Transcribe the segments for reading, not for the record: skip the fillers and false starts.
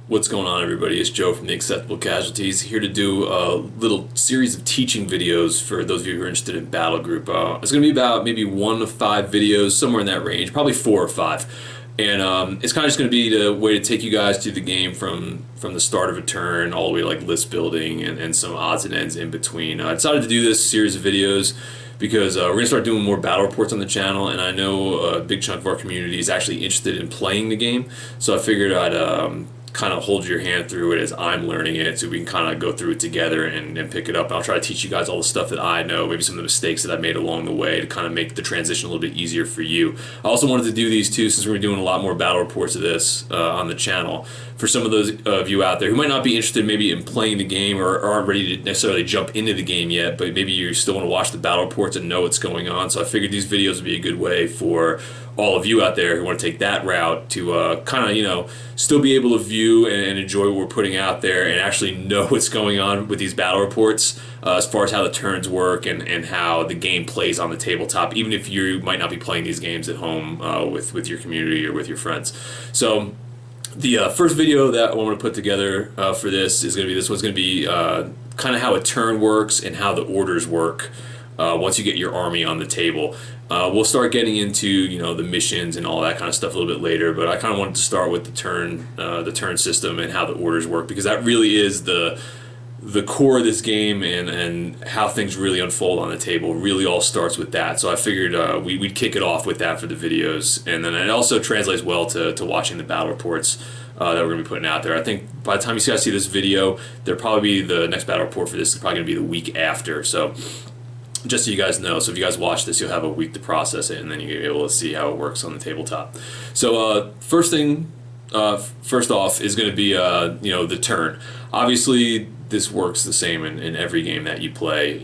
What's going on, everybody? It's Joe from the Acceptable Casualties, here to do a little series of teaching videos for those of you who are interested in Battlegroup. It's going to be about maybe 1 to 5 videos, somewhere in that range, probably 4 or 5. And it's kind of just going to be the way to take you guys through the game from the start of a turn all the way to like list building and some odds and ends in between. I decided to do this series of videos because we're going to start doing more battle reports on the channel, and I know a big chunk of our community is actually interested in playing the game, so I figured I'd kind of hold your hand through it as I'm learning it, so we can kind of go through it together and pick it up. And I'll try to teach you guys all the stuff that I know, maybe some of the mistakes that I've made along the way to kind of make the transition a little bit easier for you. I also wanted to do these too, since we're doing a lot more battle reports of this on the channel. For some of those of you out there who might not be interested maybe in playing the game or aren't ready to necessarily jump into the game yet, but maybe you still want to watch the battle reports and know what's going on. So I figured these videos would be a good way for all of you out there who want to take that route to kind of, still be able to view and enjoy what we're putting out there and actually know what's going on with these battle reports as far as how the turns work and how the game plays on the tabletop, even if you might not be playing these games at home with your community or with your friends. So the first video that I want to put together for this is going to be, this one's going to be kind of how a turn works and how the orders work once you get your army on the table. We'll start getting into the missions and all that kind of stuff a little bit later, but I kind of wanted to start with the turn system and how the orders work, because that really is the core of this game, and how things really unfold on the table really all starts with that. So I figured we'd kick it off with that for the videos, and then it also translates well to watching the battle reports that we're going to be putting out there. I think by the time you guys see this video, there'll probably be the next battle report for this is probably going to be the week after. So just so you guys know, so if you guys watch this, you'll have a week to process it, and then you'll be able to see how it works on the tabletop. So first off is going to be the turn. Obviously, this works the same in every game that you play.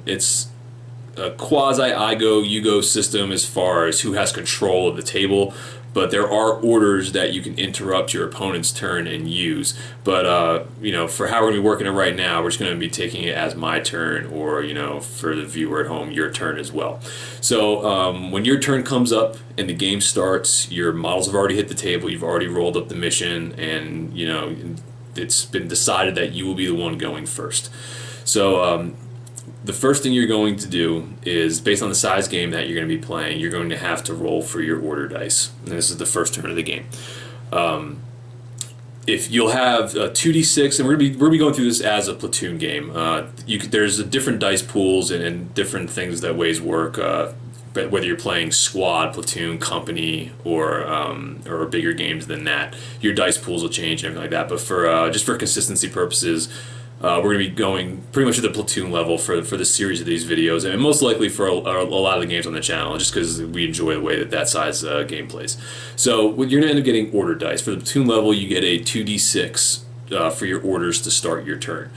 It's a quasi I go you go system as far as who has control of the table, but there are orders that you can interrupt your opponent's turn and use. But for how we're going to be working it right now, we're just going to be taking it as my turn, or for the viewer at home, your turn as well. So when your turn comes up and the game starts, your models have already hit the table, you've already rolled up the mission, and it's been decided that you will be the one going first. So the first thing you're going to do is, based on the size game that you're going to be playing, you're going to have to roll for your order dice. And this is the first turn of the game. If you'll have a 2d6, and we're going to be going through this as a platoon game. There's different dice pools and different things that ways work. Whether you're playing squad, platoon, company, or bigger games than that, your dice pools will change and everything like that. But for just for consistency purposes, we're going to be going pretty much at the platoon level for the series of these videos, and most likely for a lot of the games on the channel, just because we enjoy the way that size game plays. So you're going to end up getting order dice. For the platoon level, you get a 2d6 for your orders to start your turn.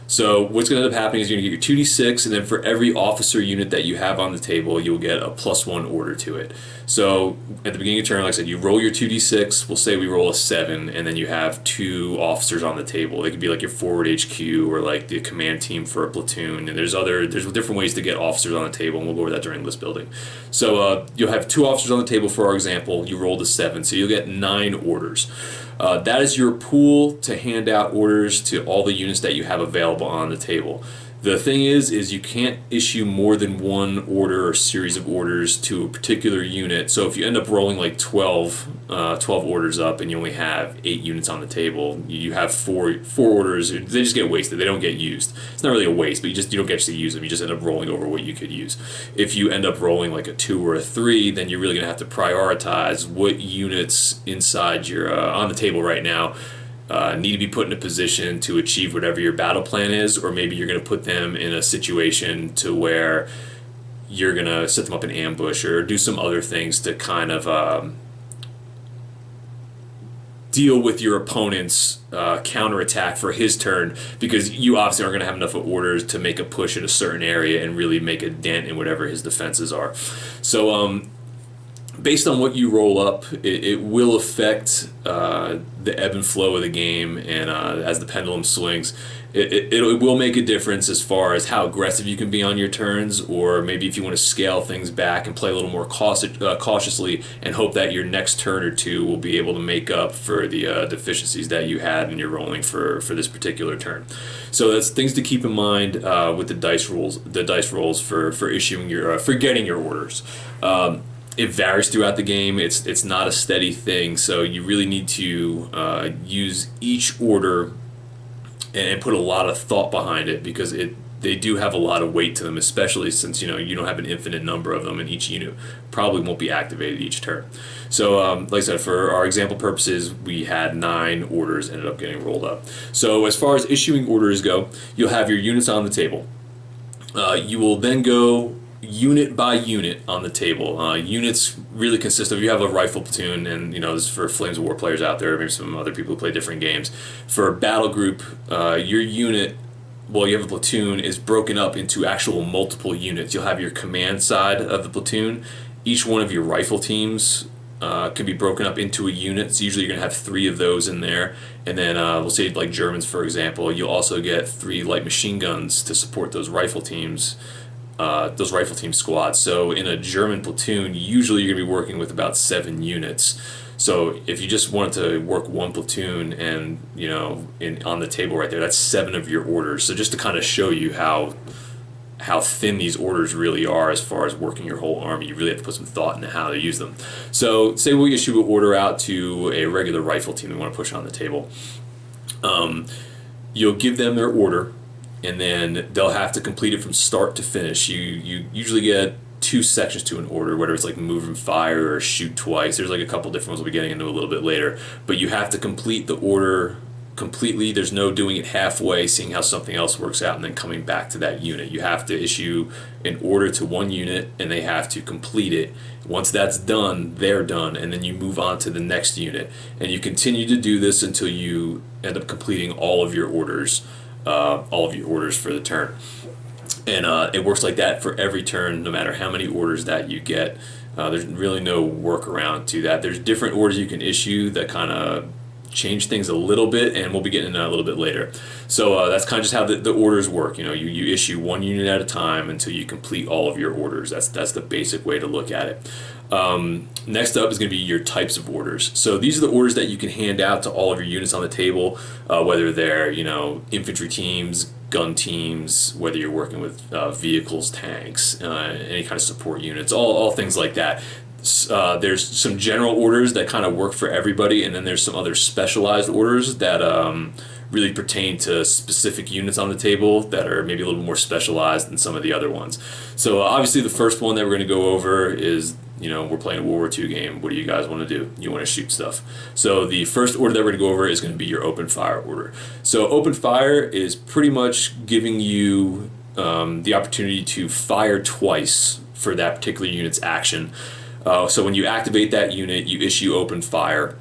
So what's going to end up happening is you're going to get your 2d6, and then for every officer unit that you have on the table, you'll get a +1 order to it. So at the beginning of your turn, like I said, you roll your 2d6. We'll say we roll a 7, and then you have 2 officers on the table. They could be like your forward HQ or like the command team for a platoon. And there's different ways to get officers on the table, and we'll go over that during list building. So you'll have 2 officers on the table for our example. You rolled a 7, so you'll get 9 orders. That is your pool to hand out orders to all the units that you have available on the table. The thing is you can't issue more than 1 order or series of orders to a particular unit. So if you end up rolling like 12 orders up and you only have 8 units on the table, you have four orders. They just get wasted. They don't get used. It's not really a waste, but you don't get to use them. You just end up rolling over what you could use. If you end up rolling like a 2 or a 3, then you're really going to have to prioritize what units inside your on the table right now need to be put in a position to achieve whatever your battle plan is, or maybe you're going to put them in a situation to where you're going to set them up in ambush or do some other things to kind of deal with your opponent's counterattack for his turn, because you obviously aren't going to have enough orders to make a push in a certain area and really make a dent in whatever his defenses are. So based on what you roll up, it will affect the ebb and flow of the game, and as the pendulum swings, it will make a difference as far as how aggressive you can be on your turns, or maybe if you want to scale things back and play a little more cautiously and hope that your next turn or two will be able to make up for the deficiencies that you had when you're rolling for this particular turn. So that's things to keep in mind with the dice rolls for issuing your for getting your orders. It varies throughout the game. It's not a steady thing, so you really need to use each order and put a lot of thought behind it, because they do have a lot of weight to them, especially since you don't have an infinite number of them, and each unit probably won't be activated each turn. So like I said, for our example purposes, we had 9 orders ended up getting rolled up. So as far as issuing orders go, you'll have your units on the table. You will then go unit by unit on the table. Units really consist of, you have a rifle platoon, and this is for Flames of War players out there, maybe some other people who play different games. For Battlegroup, your unit, well, you have a platoon, is broken up into actual multiple units. You'll have your command side of the platoon. Each one of your rifle teams can be broken up into a unit. So usually you're going to have 3 of those in there. And then we'll say like Germans, for example, you'll also get 3 light machine guns to support those rifle teams. Those rifle team squads. So in a German platoon, usually you're going to be working with about 7 units. So if you just wanted to work one platoon, and on the table right there, that's 7 of your orders. So just to kind of show you how thin these orders really are as far as working your whole army, you really have to put some thought into how to use them. So say we issue an order out to a regular rifle team we want to push on the table. You'll give them their order, and then they'll have to complete it from start to finish. You usually get 2 sections to an order, whether it's like move and fire or shoot twice. There's like a couple different ones we'll be getting into a little bit later. But you have to complete the order completely. There's no doing it halfway, seeing how something else works out, and then coming back to that unit. You have to issue an order to one unit, and they have to complete it. Once that's done, they're done, and then you move on to the next unit. And you continue to do this until you end up completing all of your orders. For the turn, and it works like that for every turn, no matter how many orders that you get. There's really no workaround to that. There's different orders you can issue that kind of change things a little bit, and we'll be getting into that a little bit later. So that's kind of just how the orders work. You issue one unit at a time until you complete all of your orders. That's the basic way to look at it. Next up is going to be your types of orders. So these are the orders that you can hand out to all of your units on the table, whether they're infantry teams, gun teams, whether you're working with vehicles, tanks, any kind of support units, all things like that. There's some general orders that kind of work for everybody, and then there's some other specialized orders that really pertain to specific units on the table that are maybe a little more specialized than some of the other ones. So obviously the first one that we're going to go over is, we're playing a World War II game. What do you guys want to do? You want to shoot stuff. So the first order that we're going to go over is going to be your open fire order. So open fire is pretty much giving you the opportunity to fire twice for that particular unit's action. So when you activate that unit, you issue open fire.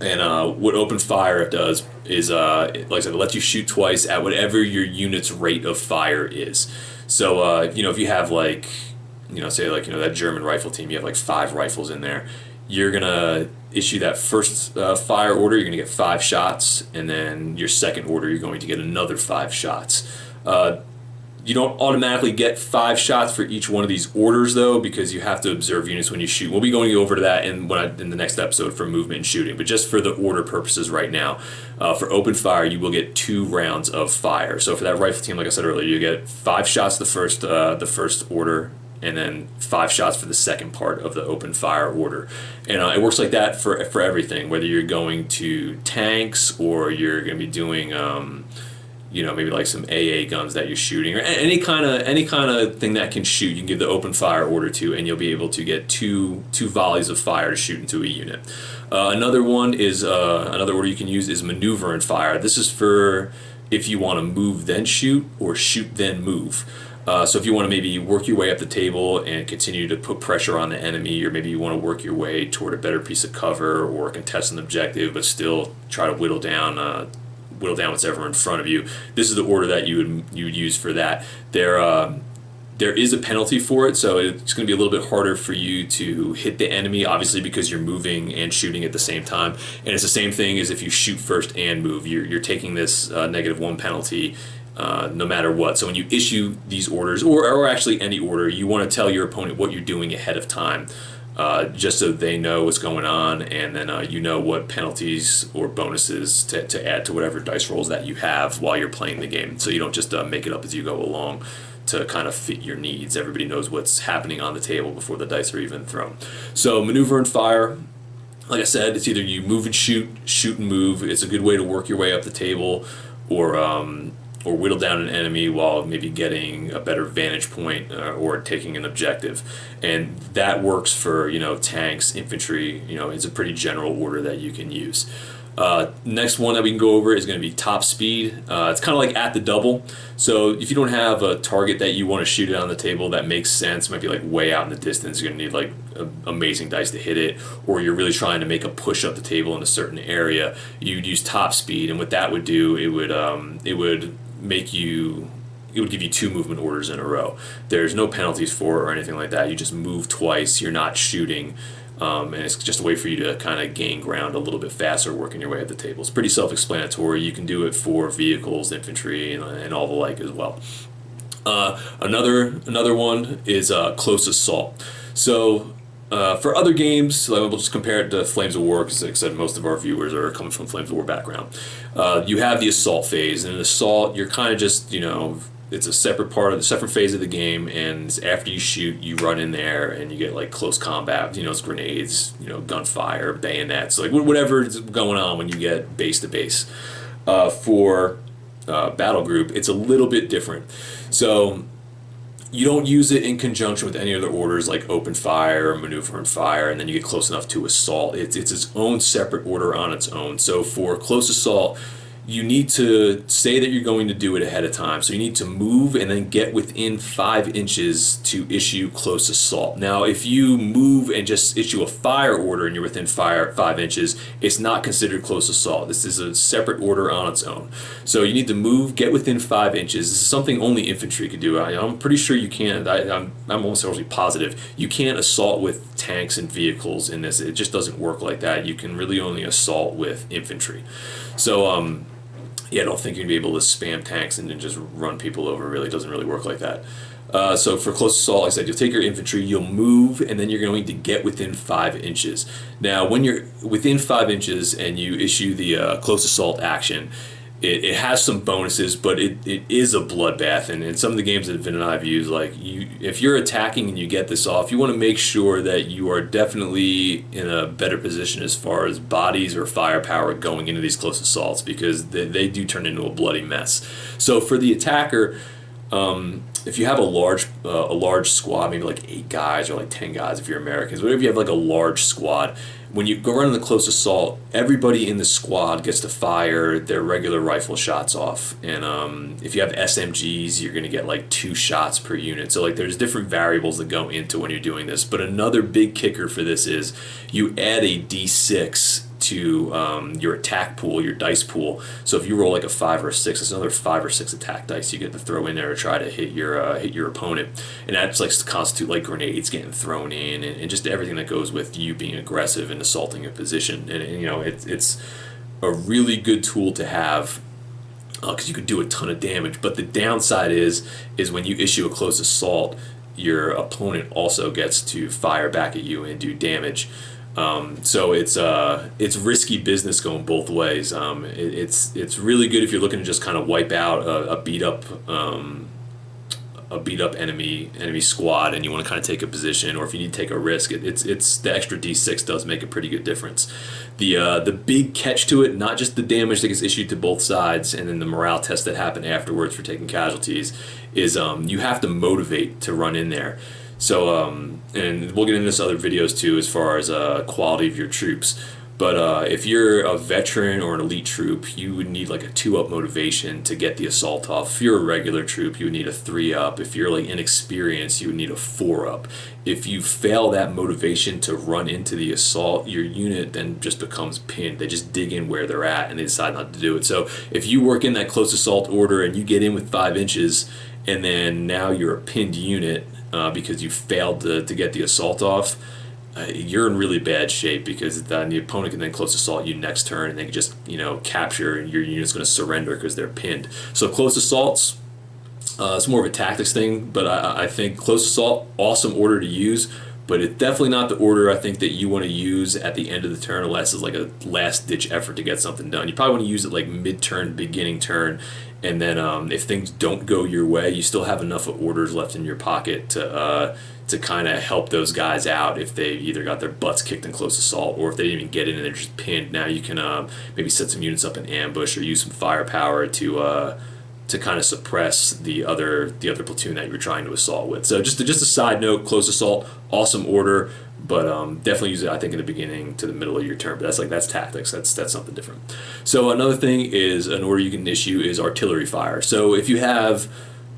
And what open fire does is, like I said, it lets you shoot twice at whatever your unit's rate of fire is. So, if you have say that German rifle team, you have like 5 rifles in there, you're going to issue that first fire order, you're going to get 5 shots, and then your second order, you're going to get another 5 shots. You don't automatically get 5 shots for each one of these orders, though, because you have to observe units when you shoot. We'll be going over to that in the next episode for movement and shooting, but just for the order purposes right now, for open fire, you will get 2 rounds of fire. So for that rifle team, like I said earlier, you get 5 shots the first order, and then 5 shots for the second part of the open fire order. And it works like that for everything, whether you're going to tanks or you're going to be doing maybe like some AA guns that you're shooting, or any kind of thing that can shoot. You can give the open fire order to, and you'll be able to get two volleys of fire to shoot into a unit. Another order you can use is maneuver and fire. This is for if you want to move then shoot, or shoot then move. So if you want to maybe work your way up the table and continue to put pressure on the enemy, or maybe you want to work your way toward a better piece of cover or contest an objective, but still try to whittle down what's ever in front of you. This is the order that you would use for that. There is a penalty for it, so it's going to be a little bit harder for you to hit the enemy, obviously, because you're moving and shooting at the same time. And it's the same thing as if you shoot first and move. You're taking this -1 penalty no matter what. So when you issue these orders, or actually any order, you want to tell your opponent what you're doing ahead of time, just so they know what's going on, and then you know what penalties or bonuses to add to whatever dice rolls that you have while you're playing the game. So you don't just make it up as you go along to kind of fit your needs. Everybody knows what's happening on the table before the dice are even thrown. So maneuver and fire, like I said, it's either you move and shoot, shoot and move. It's a good way to work your way up the table, or whittle down an enemy while maybe getting a better vantage point, or taking an objective. And that works for, tanks, infantry. It's a pretty general order that you can use. Next one that we can go over is going to be top speed. It's kind of like at the double. So if you don't have a target that you want to shoot it on the table that makes sense, might be like way out in the distance, you're going to need like amazing dice to hit it, or you're really trying to make a push up the table in a certain area, you'd use top speed. And what that would do, it would give you 2 movement orders in a row. There's no penalties for it or anything like that. You just move twice. You're not shooting. And it's just a way for you to kind of gain ground a little bit faster, working your way up the table. It's pretty self-explanatory. You can do it for vehicles, infantry, and all the like as well. Another one is close assault. So for other games, we'll just compare it to Flames of War, because like I said, most of our viewers are coming from Flames of War background. You have the assault phase, and in assault, you're kind of just, it's a separate phase of the game, and after you shoot, you run in there and you get like close combat. It's grenades, gunfire, bayonets, like whatever's going on when you get base to base. For Battlegroup, it's a little bit different. So you don't use it in conjunction with any other orders like open fire or maneuver and fire, and then you get close enough to assault. It's its own separate order on its own. So for close assault, you need to say that you're going to do it ahead of time. So you need to move and then get within 5 inches to issue close assault. Now, if you move and just issue a fire order and you're within 5 inches, it's not considered close assault. This is a separate order on its own. So you need to move, get within 5 inches. This is something only infantry can do. I'm pretty sure you can't. I'm almost certainly positive you can't assault with tanks and vehicles in this. It just doesn't work like that. You can really only assault with infantry. So yeah, I don't think you're going to be able to spam tanks and then just run people over. Really, it doesn't really work like that. So for close assault, like I said, you'll take your infantry, you'll move, and then you're going to get within 5 inches. Now, when you're within 5 inches and you issue the close assault action, it has some bonuses, but it is a bloodbath. And in some of the games that Vin and I have used, if you're attacking and you get this off, you want to make sure that you are definitely in a better position as far as bodies or firepower going into these close assaults, because they do turn into a bloody mess. So for the attacker, if you have a large squad, maybe like 8 guys or like 10 guys if you're Americans, whatever, you have like a large squad, when you go run in the close assault, everybody in the squad gets to fire their regular rifle shots off. And if you have SMGs, you're going to get like 2 shots per unit. So like there's different variables that go into when you're doing this. But another big kicker for this is you add a D6 to your attack pool, your dice pool. So if you roll like a 5 or a 6, it's another 5 or 6 attack dice you get to throw in there to try to hit your opponent. And that's like to constitute like grenades getting thrown in, and just everything that goes with you being aggressive and assaulting a position. And it's a really good tool to have, because you can do a ton of damage. But the downside is when you issue a close assault, your opponent also gets to fire back at you and do damage. So it's risky business going both ways. It's really good if you're looking to just kind of wipe out a beat up enemy squad, and you want to kind of take a position, or if you need to take a risk. It's the extra D6 does make a pretty good difference. The big catch to it, not just the damage that gets issued to both sides and then the morale test that happen afterwards for taking casualties, is you have to motivate to run in there. So, and we'll get into this other videos too as far as quality of your troops. But if you're a veteran or an elite troop, you would need like a 2-up motivation to get the assault off. If you're a regular troop, you would need a 3-up. If you're like inexperienced, you would need a 4-up. If you fail that motivation to run into the assault, your unit then just becomes pinned. They just dig in where they're at and they decide not to do it. So if you work in that close assault order and you get in with 5 inches, and then now you're a pinned unit because you failed to get the assault off, you're in really bad shape, because then the opponent can then close assault you next turn, and they can just capture, and your unit's going to surrender because they're pinned. So close assaults, it's more of a tactics thing, but I think close assault, awesome order to use, but it's definitely not the order I think that you want to use at the end of the turn, unless it's like a last-ditch effort to get something done. You probably want to use it like mid-turn, beginning turn, and then if things don't go your way, you still have enough of orders left in your pocket to kind of help those guys out if they either got their butts kicked in close assault, or if they didn't even get in and they're just pinned. Now you can maybe set some units up in ambush, or use some firepower to kind of suppress the other platoon that you're trying to assault with. So just a side note, close assault, awesome order, but definitely use it, I think, in the beginning to the middle of your turn. But that's tactics. That's something different. So another thing is an order you can issue is artillery fire. So if you have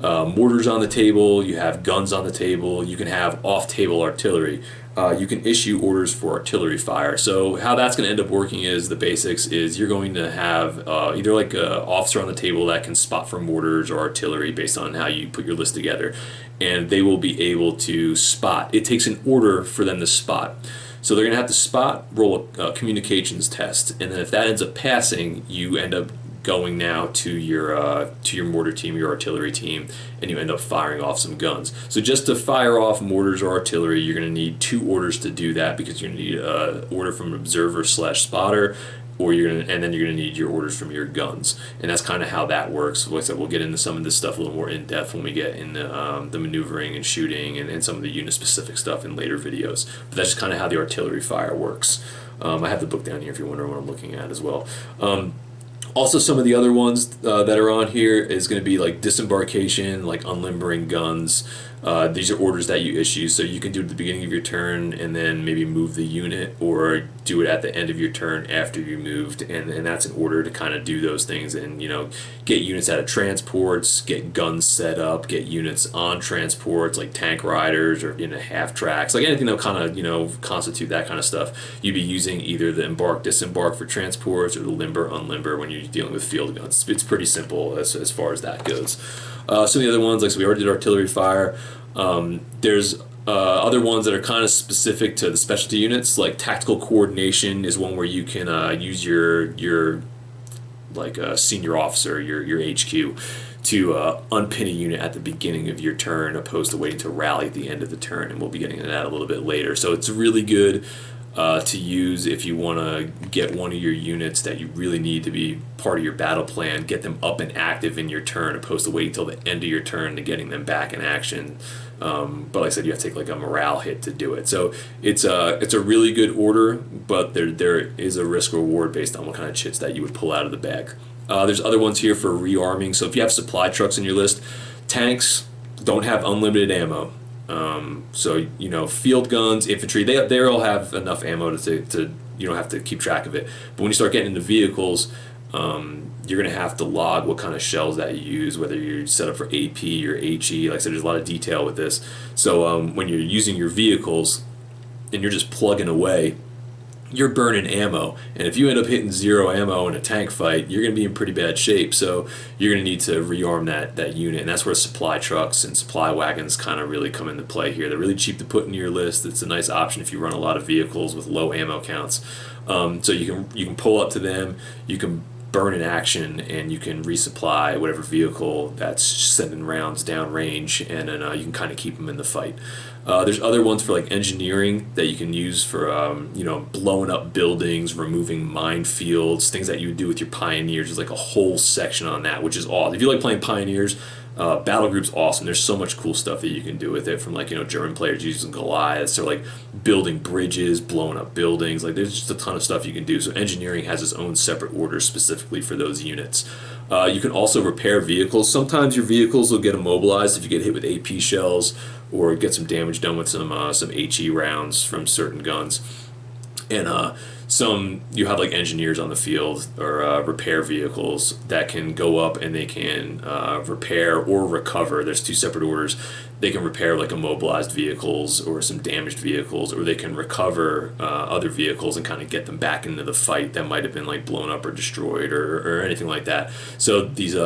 mortars on the table, you have guns on the table, you can have off-table artillery. You can issue orders for artillery fire. So how that's going to end up working is, the basics is, you're going to have either like an officer on the table that can spot for mortars or artillery based on how you put your list together, and they will be able to spot. It takes an order for them to spot. So they're going to have to spot, roll a communications test, and then if that ends up passing, you end up going now to your mortar team, your artillery team, and you end up firing off some guns. So just to fire off mortars or artillery, you're going to need 2 orders to do that, because you're going to need an order from observer / spotter, and then you're going to need your orders from your guns. And that's kind of how that works. Like I said, we'll get into some of this stuff a little more in depth when we get into the maneuvering and shooting and some of the unit specific stuff in later videos. But that's just kind of how the artillery fire works. I have the book down here if you're wondering what I'm looking at as well. Also, some of the other ones that are on here is going to be like disembarkation, like unlimbering guns. These are orders that you issue, so you can do it at the beginning of your turn and then maybe move the unit, or do it at the end of your turn after you moved, and that's an order to kind of do those things and get units out of transports, get guns set up, get units on transports like tank riders or half tracks, like anything that kind of constitute that kind of stuff. You'd be using either the embark disembark for transports, or the limber unlimber when you're dealing with field guns. It's pretty simple as far as that goes. Some of the other ones, like, so we already did artillery fire. There's other ones that are kind of specific to the specialty units, like tactical coordination is one where you can use your like senior officer, your HQ, to unpin a unit at the beginning of your turn, opposed to waiting to rally at the end of the turn, and we'll be getting into that a little bit later. So it's really good to use if you want to get one of your units that you really need to be part of your battle plan, get them up and active in your turn, opposed to waiting till the end of your turn to getting them back in action. But like I said, you have to take like a morale hit to do it. So it's a really good order, but there is a risk reward based on what kind of chits that you would pull out of the bag. There's other ones here for rearming. So if you have supply trucks in your list, tanks don't have unlimited ammo. So field guns, infantry, they all have enough ammo to you don't have to keep track of it. But when you start getting into vehicles, you're going to have to log what kind of shells that you use, whether you're set up for AP or HE. Like I said, there's a lot of detail with this. So when you're using your vehicles and you're just plugging away, you're burning ammo, and if you end up hitting 0 ammo in a tank fight, you're going to be in pretty bad shape. So you're going to need to rearm that unit, and that's where supply trucks and supply wagons kind of really come into play here. They're really cheap to put in your list. It's a nice option if you run a lot of vehicles with low ammo counts. So you can pull up to them, you can burn in action, and you can resupply whatever vehicle that's sending rounds downrange, and then you can kind of keep them in the fight. There's other ones for like engineering that you can use for blowing up buildings, removing minefields, things that you would do with your pioneers. There's like a whole section on that, which is awesome. If you like playing pioneers, Battlegroup's awesome. There's so much cool stuff that you can do with it, from like German players using Goliaths, or like building bridges, blowing up buildings. Like there's just a ton of stuff you can do. So engineering has its own separate order specifically for those units. You can also repair vehicles. Sometimes your vehicles will get immobilized if you get hit with AP shells, or get some damage done with some HE rounds from certain guns. And some you have like engineers on the field, or repair vehicles that can go up and they can repair or recover. There's 2 separate orders. They can repair like immobilized vehicles or some damaged vehicles, or they can recover other vehicles and kind of get them back into the fight that might have been like blown up or destroyed or anything like that. So these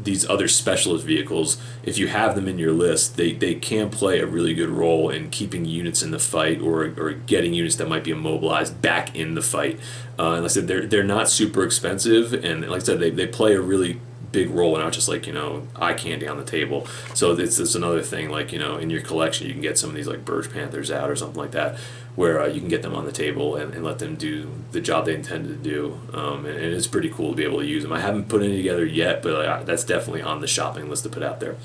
these other specialist vehicles, if you have them in your list, they can play a really good role in keeping units in the fight, or getting units that might be immobilized back in the fight. And like I said, they're not super expensive, and like I said, they play a really big role, and not just like, eye candy on the table. So it's another thing, like, in your collection you can get some of these like Burge Panthers out or something like that, where you can get them on the table and let them do the job they intended to do, and it's pretty cool to be able to use them. I haven't put any together yet, but that's definitely on the shopping list to put out there.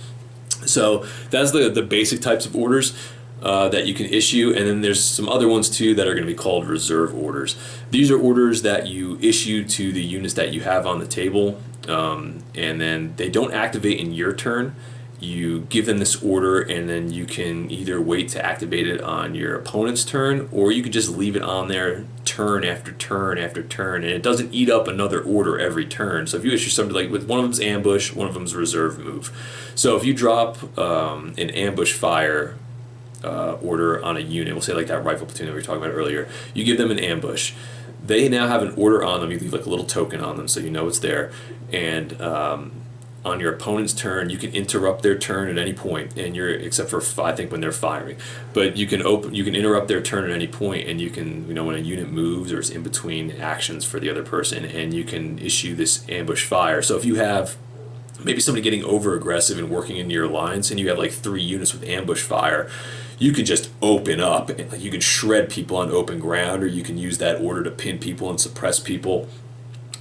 So that's the basic types of orders that you can issue, and then there's some other ones too that are going to be called reserve orders. These are orders that you issue to the units that you have on the table, and then they don't activate in your turn. You give them this order, and then you can either wait to activate it on your opponent's turn, or you can just leave it on there turn after turn after turn, and it doesn't eat up another order every turn. So if you issue something like, with one of them's ambush, one of them's reserve move. So if you drop an ambush fire order on a unit, we'll say like that rifle platoon that we were talking about earlier, you give them an ambush. They now have an order on them. You leave like a little token on them so you know it's there, and on your opponent's turn, you can interrupt their turn at any point, and except for I think when they're firing, but you can interrupt their turn at any point, and you can, when a unit moves or is in between actions for the other person, and you can issue this ambush fire. So if you have maybe somebody getting over aggressive and working into your lines, and you have like 3 units with ambush fire, you can just open up, and like you can shred people on open ground, or you can use that order to pin people and suppress people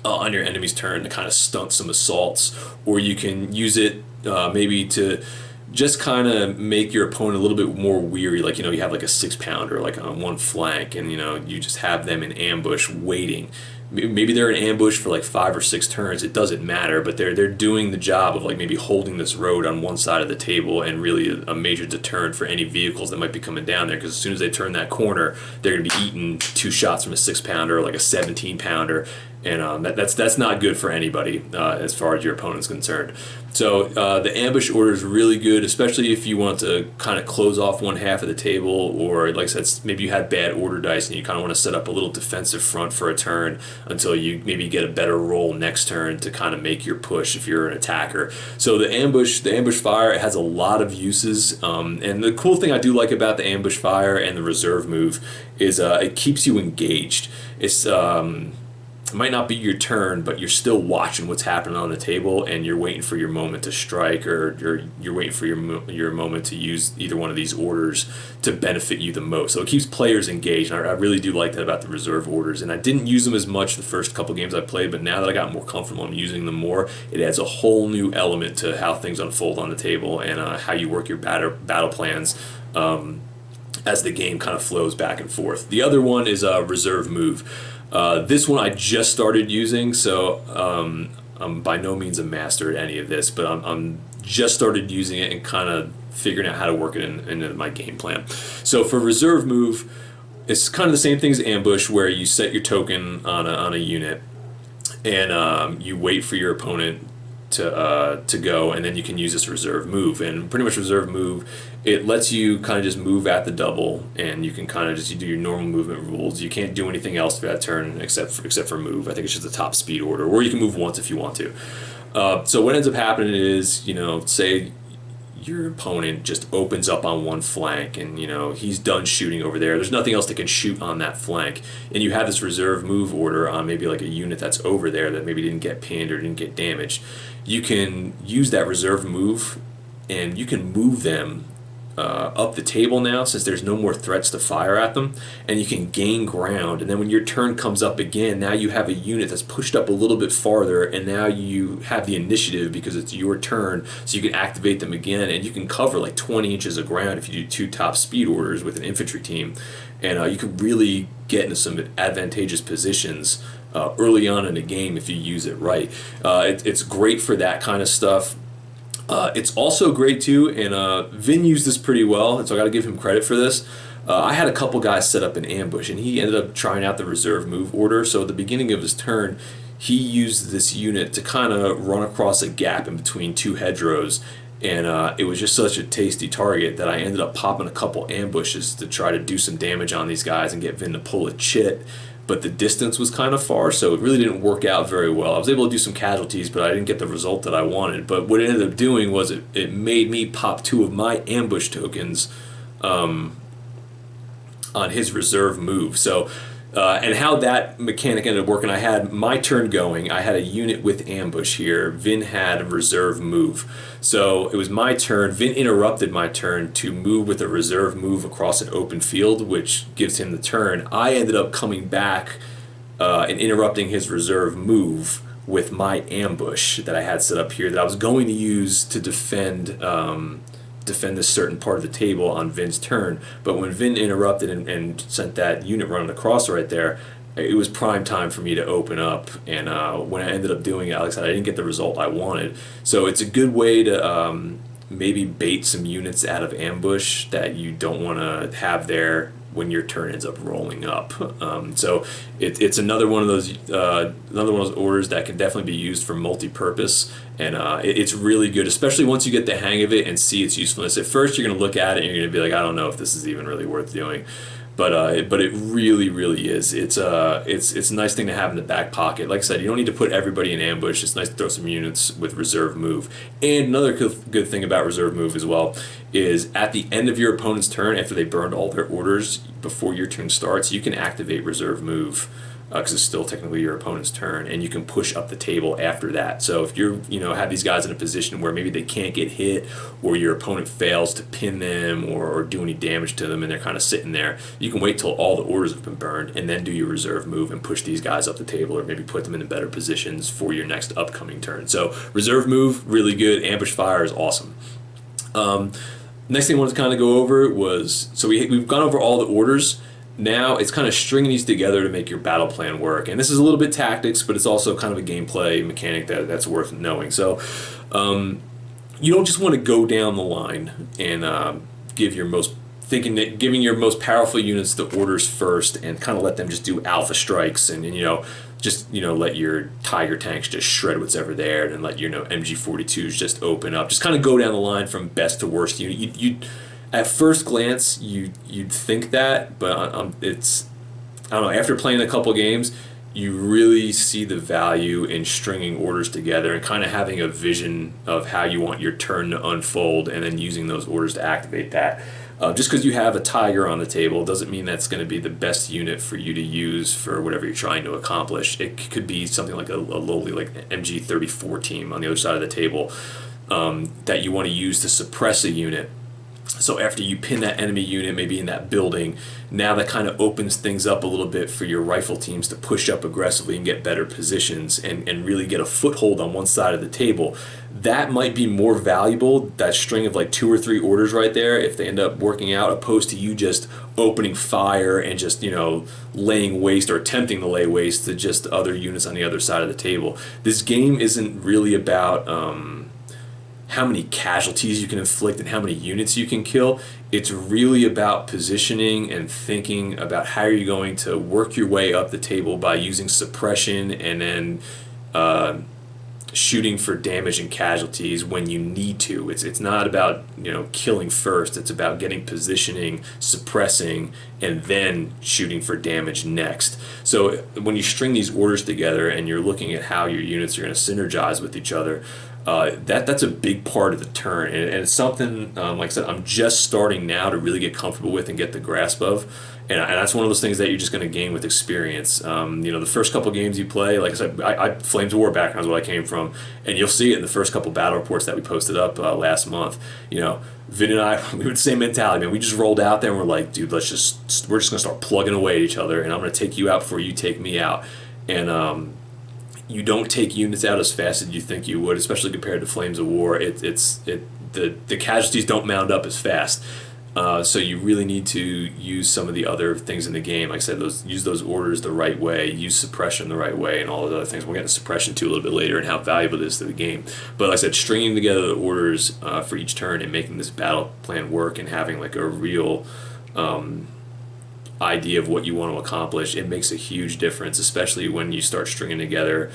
on your enemy's turn to kind of stunt some assaults, or you can use it maybe to just kind of make your opponent a little bit more weary. Like, you have like a 6-pounder like on one flank, and you just have them in ambush waiting. Maybe they're in ambush for like 5 or 6 turns. It doesn't matter, but they're doing the job of like maybe holding this road on one side of the table, and really a major deterrent for any vehicles that might be coming down there, because as soon as they turn that corner, they're going to be eating 2 shots from a 6-pounder or like a 17-pounder, and that's not good for anybody as far as your opponent's concerned. So the ambush order is really good, especially if you want to kind of close off one half of the table, or like I said, maybe you had bad order dice and you kind of want to set up a little defensive front for a turn until you maybe get a better roll next turn to kind of make your push if you're an attacker. So the ambush fire, it has a lot of uses, and the cool thing I do like about the ambush fire and the reserve move is it keeps you engaged. It might not be your turn, but you're still watching what's happening on the table, and you're waiting for your moment to strike, or you're waiting for your moment to use either one of these orders to benefit you the most. So it keeps players engaged, and I really do like that about the reserve orders. And I didn't use them as much the first couple games I played, but now that I got more comfortable, I'm using them more. It adds a whole new element to how things unfold on the table, and how you work your battle plans as the game kind of flows back and forth. The other one is a reserve move. This one I just started using, so I'm by no means a master at any of this, but I'm just started using it and kind of figuring out how to work it into my game plan. So for reserve move, it's kind of the same thing as ambush, where you set your token on a unit, and you wait for your opponent to go, and then you can use this reserve move. And pretty much reserve move, it lets you kind of just move at the double, and you can kind of just do your normal movement rules. You can't do anything else for that turn except for move. I think it's just a top speed order, or you can move once if you want to. So what ends up happening is, say your opponent just opens up on one flank, and he's done shooting over there. There's nothing else that can shoot on that flank, and you have this reserve move order on maybe like a unit that's over there that maybe didn't get pinned or didn't get damaged. You can use that reserve move, and you can move them up the table now, since there's no more threats to fire at them, and you can gain ground. And then when your turn comes up again, now you have a unit that's pushed up a little bit farther, and now you have the initiative because it's your turn, so you can activate them again, and you can cover like 20 inches of ground if you do 2 top speed orders with an infantry team, and you can really get into some advantageous positions early on in the game if you use it right. It's great for that kind of stuff. It's also great too, and Vin used this pretty well, and so I got to give him credit for this. I had a couple guys set up an ambush, and he ended up trying out the reserve move order. So at the beginning of his turn, he used this unit to kind of run across a gap in between 2 hedgerows, And it was just such a tasty target that I ended up popping a couple ambushes to try to do some damage on these guys and get Vin to pull a chit. But the distance was kind of far, so it really didn't work out very well. I was able to do some casualties, but I didn't get the result that I wanted. But what it ended up doing was it made me pop 2 of my ambush tokens on his reserve move. So, and how that mechanic ended up working, I had my turn going. I had a unit with ambush here. Vin had a reserve move. So it was my turn. Vin interrupted my turn to move with a reserve move across an open field, which gives him the turn. I ended up coming back and interrupting his reserve move with my ambush that I had set up here that I was going to use to defend this certain part of the table on Vin's turn. But when Vin interrupted and sent that unit running across right there, it was prime time for me to open up. And when I ended up doing it, like I said, I didn't get the result I wanted. So it's a good way to maybe bait some units out of ambush that you don't want to have there when your turn ends up rolling up. So it's another one of those orders that can definitely be used for multi-purpose, and it's really good, especially once you get the hang of it and see its usefulness. At first, you're going to look at it and you're going to be like, I don't know if this is even really worth doing. But it really, really is. It's a nice thing to have in the back pocket. Like I said, you don't need to put everybody in ambush. It's nice to throw some units with reserve move. And another good thing about reserve move as well is at the end of your opponent's turn, after they burned all their orders before your turn starts, you can activate reserve move because it's still technically your opponent's turn, and you can push up the table after that. So if you're, have these guys in a position where maybe they can't get hit, or your opponent fails to pin them or do any damage to them, and they're kind of sitting there, you can wait till all the orders have been burned and then do your reserve move and push these guys up the table, or maybe put them in better positions for your next upcoming turn. So reserve move, really good. Ambush fire is awesome. Next thing I wanted to kind of go over was, so we've gone over all the orders. Now it's kind of stringing these together to make your battle plan work. And this is a little bit tactics, but it's also kind of a gameplay mechanic that's worth knowing. So you don't just want to go down the line and giving your most powerful units the orders first and kind of let them just do alpha strikes and let your Tiger tanks just shred what's ever there, and let your MG42s just open up. Just kind of go down the line from best to worst unit. You at first glance, you'd think that, but it's, I don't know, after playing a couple games, you really see the value in stringing orders together and kind of having a vision of how you want your turn to unfold, and then using those orders to activate that. Just because you have a Tiger on the table doesn't mean that's going to be the best unit for you to use for whatever you're trying to accomplish. It could be something like a lowly like MG34 team on the other side of the table that you want to use to suppress a unit. So after you pin that enemy unit, maybe in that building, now that kind of opens things up a little bit for your rifle teams to push up aggressively and get better positions and really get a foothold on one side of the table. That might be more valuable, that string of like 2 or 3 orders right there, if they end up working out, opposed to you just opening fire and just, laying waste or attempting to lay waste to just other units on the other side of the table. This game isn't really about how many casualties you can inflict and how many units you can kill. It's really about positioning and thinking about how you're going to work your way up the table by using suppression and then shooting for damage and casualties when you need to. It's not about killing first. It's about getting positioning, suppressing, and then shooting for damage next. So when you string these orders together and you're looking at how your units are going to synergize with each other, that's a big part of the turn, and it's something, like I said, I'm just starting now to really get comfortable with and get the grasp of, and that's one of those things that you're just going to gain with experience. The first couple games you play, like I said, I Flames of War background is what I came from, and you'll see it in the first couple battle reports that we posted up last month. Vin and I, we were the same mentality, man. We just rolled out there and we're like, dude, we're just going to start plugging away at each other, and I'm going to take you out before you take me out, and you don't take units out as fast as you think you would, especially compared to Flames of War. The casualties don't mound up as fast, so you really need to use some of the other things in the game. Like I said, use those orders the right way, use suppression the right way, and all those other things. We'll get into suppression too a little bit later and how valuable it is to the game. But like I said, stringing together the orders for each turn and making this battle plan work and having like a real idea of what you want to accomplish, it makes a huge difference, especially when you start stringing together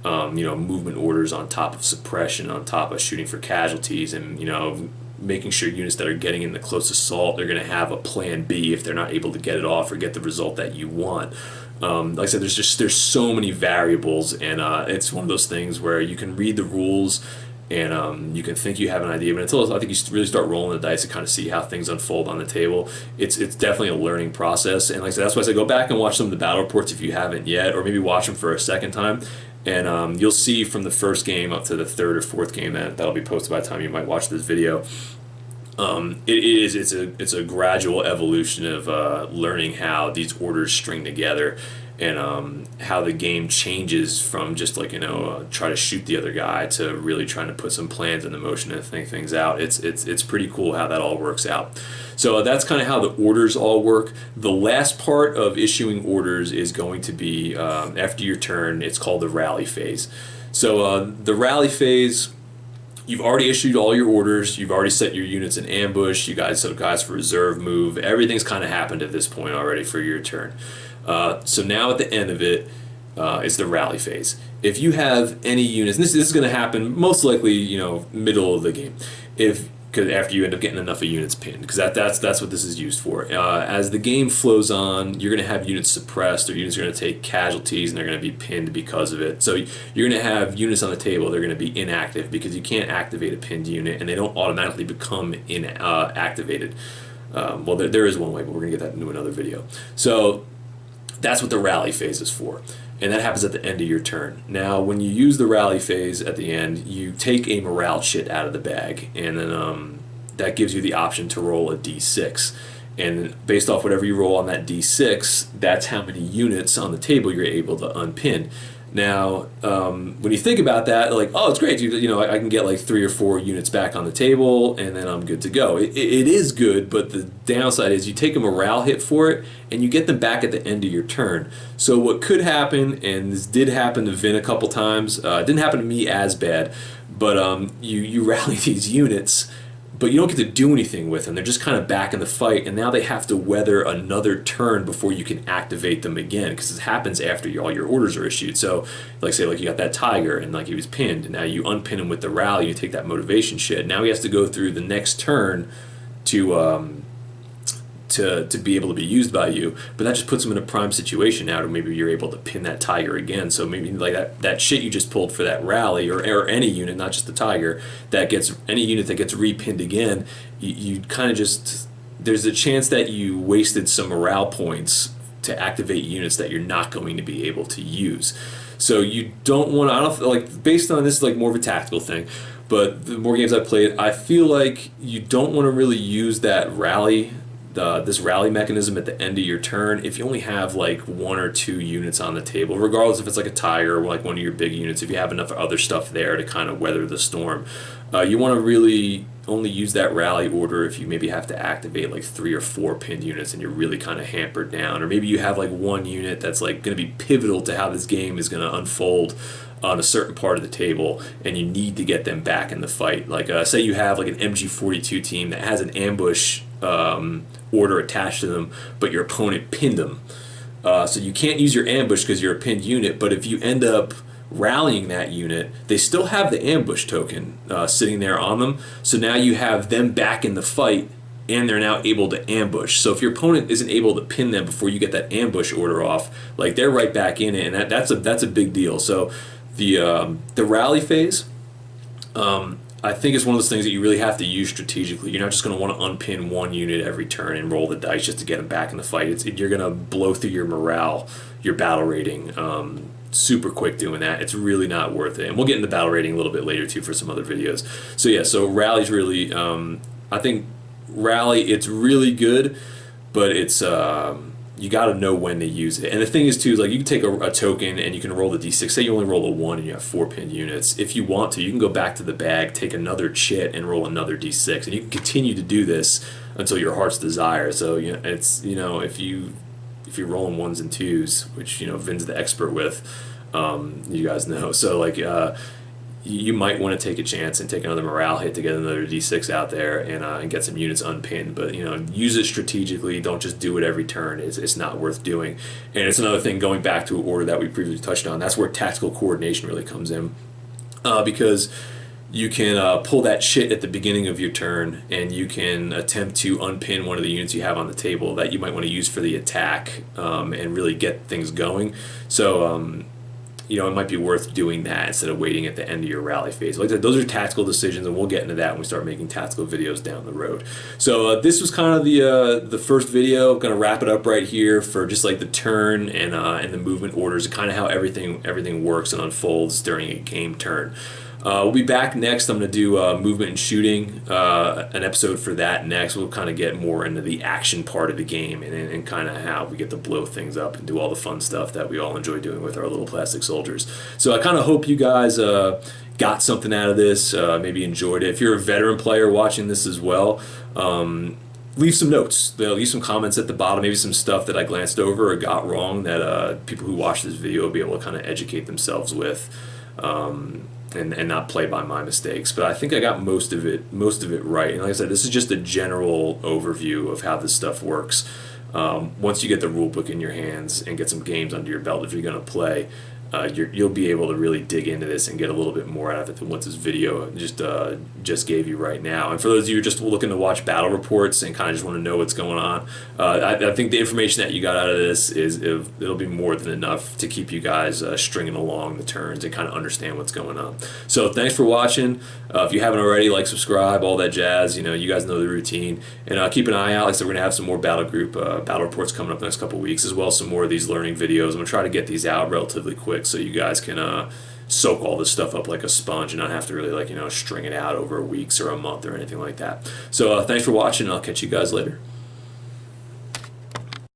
movement orders on top of suppression, on top of shooting for casualties, and making sure units that are getting in the close assault, they're going to have a plan B if they're not able to get it off or get the result that you want. Like I said, there's so many variables, and it's one of those things where you can read the rules and you can think you have an idea, but until I think you really start rolling the dice to kind of see how things unfold on the table, it's definitely a learning process. And like I said, that's why I say go back and watch some of the battle reports if you haven't yet, or maybe watch them for a second time. And you'll see from the first game up to the third or fourth game that'll be posted by the time you might watch this video. It's a gradual evolution of learning how these orders string together, and how the game changes from just like try to shoot the other guy to really trying to put some plans into motion and think things out. It's pretty cool how that all works out. So that's kind of how the orders all work. The last part of issuing orders is going to be after your turn. It's called the rally phase. So the rally phase, you've already issued all your orders, you've already set your units in ambush, you guys set guys for reserve move, everything's kind of happened at this point already for your turn. So now at the end of it is the rally phase. If you have any units, and this is going to happen most likely middle of the game, because after you end up getting enough of units pinned, because that's what this is used for. As the game flows on, you're going to have units suppressed, or units are going to take casualties, and they're going to be pinned because of it. So you're going to have units on the table, they're going to be inactive, because you can't activate a pinned unit, and they don't automatically become activated. Well, there is one way, but we're going to get that into another video. So that's what the rally phase is for. And that happens at the end of your turn. Now, when you use the rally phase at the end, you take a morale chit out of the bag, and then that gives you the option to roll a d6. And based off whatever you roll on that d6, that's how many units on the table you're able to unpin. Now, when you think about that, like, oh, it's great, I can get like 3 or 4 units back on the table, and then I'm good to go. It is good, but the downside is you take a morale hit for it, and you get them back at the end of your turn. So what could happen, and this did happen to Vin a couple times, it didn't happen to me as bad, but you rally these units, but you don't get to do anything with them. They're just kind of back in the fight, and now they have to weather another turn before you can activate them again, because it happens after all your orders are issued. So, like say, like you got that tiger, and like he was pinned, and now you unpin him with the rally, you take that motivation shit. Now he has to go through the next turn to be able to be used by you, but that just puts them in a prime situation now to maybe you're able to pin that tiger again. So maybe like that shit you just pulled for that rally, or any unit, not just the tiger, that gets any unit that gets repinned again, you kind of just, there's a chance that you wasted some morale points to activate units that you're not going to be able to use. So you don't want to, I don't like, based on this is like more of a tactical thing, but the more games I've played, I feel like you don't want to really use that rally, this rally mechanism at the end of your turn if you only have like 1 or 2 units on the table, regardless if it's like a tiger or like one of your big units. If you have enough other stuff there to kind of weather the storm, you want to really only use that rally order if you maybe have to activate like 3 or 4 pinned units and you're really kind of hampered down, or maybe you have like 1 unit that's like going to be pivotal to how this game is going to unfold on a certain part of the table, and you need to get them back in the fight. Like say you have like an MG42 team that has an ambush order attached to them, but your opponent pinned them. So you can't use your ambush because you're a pinned unit, but if you end up rallying that unit, they still have the ambush token sitting there on them, so now you have them back in the fight, and they're now able to ambush. So if your opponent isn't able to pin them before you get that ambush order off, like they're right back in it, and that's a big deal. So the rally phase, I think it's one of those things that you really have to use strategically. You're not just going to want to unpin 1 unit every turn and roll the dice just to get them back in the fight. You're going to blow through your morale, your battle rating, super quick doing that. It's really not worth it. And we'll get into battle rating a little bit later too for some other videos. So yeah, so rally's really, I think rally, it's really good, but it's you got to know when to use it. And the thing is too, is like you can take a token and you can roll the d6. Say you only roll a 1 and you have 4 pinned units. If you want to, you can go back to the bag, take another chit, and roll another d6, and you can continue to do this until your heart's desire. So it's if you're rolling 1s and 2s, which Vin's the expert with, you guys know. So like you might want to take a chance and take another morale hit to get another D6 out there and get some units unpinned. But use it strategically. Don't just do it every turn. It's not worth doing. And it's another thing, going back to an order that we previously touched on. That's where tactical coordination really comes in, because you can pull that shit at the beginning of your turn, and you can attempt to unpin one of the units you have on the table that you might want to use for the attack, and really get things going. So it might be worth doing that instead of waiting at the end of your rally phase. Like I said, those are tactical decisions, and we'll get into that when we start making tactical videos down the road. So this was kind of the first video. I'm gonna wrap it up right here for just like the turn and the movement orders, and kind of how everything works and unfolds during a game turn. We'll be back next. I'm going to do movement and shooting, an episode for that next. We'll kind of get more into the action part of the game and kind of how we get to blow things up and do all the fun stuff that we all enjoy doing with our little plastic soldiers. So I kind of hope you guys got something out of this, maybe enjoyed it. If you're a veteran player watching this as well, leave some notes. Leave some comments at the bottom, maybe some stuff that I glanced over or got wrong that people who watch this video will be able to kind of educate themselves with. And not play by my mistakes, but I think I got most of it right. And like I said, this is just a general overview of how this stuff works. Once you get the rule book in your hands and get some games under your belt, if you're going to play, you'll be able to really dig into this and get a little bit more out of it than what this video just gave you right now. And for those of you who are just looking to watch battle reports and kind of just want to know what's going on, I think the information that you got out of this it'll be more than enough to keep you guys stringing along the turns and kind of understand what's going on. So thanks for watching. If you haven't already, like, subscribe, all that jazz. You guys know the routine. And keep an eye out. Like I said, we're gonna have some more Battlegroup battle reports coming up the next couple weeks, as well as some more of these learning videos. I'm gonna try to get these out relatively quick, so you guys can soak all this stuff up like a sponge and not have to really string it out over weeks or a month or anything like that. So thanks for watching, and I'll catch you guys later.